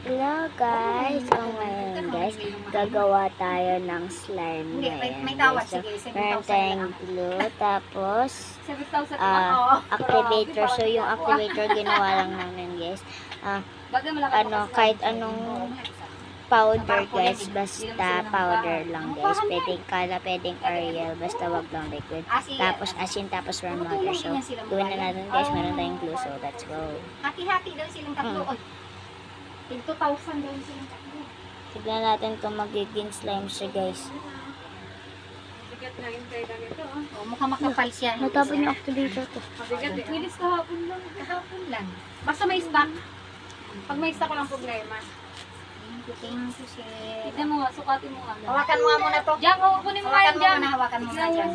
Hello guys! So ngayon guys, gagawa tayo ng slime ngayon. May tawad, So, sige. meron 7,000 tayong glue, tapos 7,000 activator. So yung activator ginawa lang namin guys. Kahit anong powder guys, basta powder lang guys. Pwedeng Ariel, basta wag lang liquid. Tapos asin, tapos warm water. So gawin na natin guys, meron tayong glue. So let's go. Hati-hati daw silang tatlo. 2,000 daw silang tatlo. Tignan natin kung magiging slime siya guys. Bigat na yung tayo ganito. Mukhang makapal siya. Natapon yung activator ko. Bigat eh. Wilis kahapon lang. Kahapon lang. Basta may stock. Pag may stock, walang problema. Thank you, Sir. Tignan mo nga, sukatin mo nga. Hawakan mo nga muna to. Diyan, kunin mo nga yan dyan. Hawakan mo nga dyan.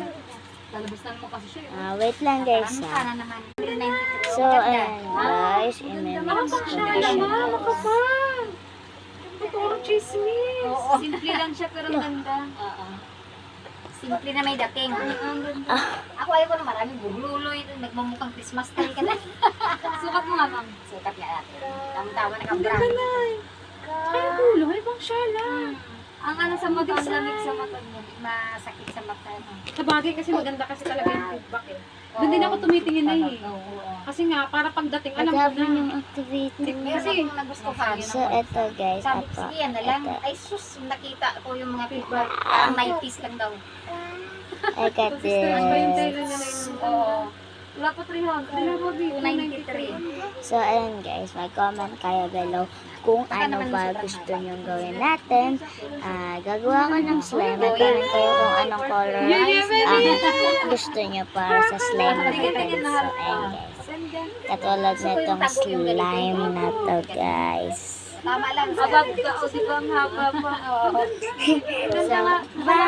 Lalabastan mo kasi siya. Wait lang guys Sana naman. 93. So ayan guys, i-mix Makapal! Puro chismis. Oo. Simple lang siya pero ganda. Simple na may dating. Ako ayaw ko na maraming buruloy. Nagmumukhang Christmas tree ka na. Sukat mo nga, ma'am. Sukat nga natin. Tama-tama na ka-brand. Ay, bulo. Ay, bang siya lang. Ang ano sa mata, ang lamig sa mata niya. Masakit sa mata. Sabagay kasi maganda kasi talaga yung feedback eh. Doon din ako tumitingin na eh. Kasi nga, para pagdating, alam ko Pagkabin na. yung activator. Meron akong nagustuhan. So ito guys, Sabi ko, ito. sige yan na lang. Ito. Ay sus, nakita ko yung mga feedback. Parang 90s lang daw. I got Ang ba yung this. tayo na yun? Oo. Wala pa 300. Wala pa 293. So ayan guys, mag-comment kayo below kung ano ba gusto nyong gawin natin. Gagawa ko ng slime. Mag-comment kayo kung anong color gusto nyo para sa slime natin. So ayan guys. Katulad nitong slime na to guys. Tama lang. Abab ka, o di ba ang haba pa? Oo. So, bye!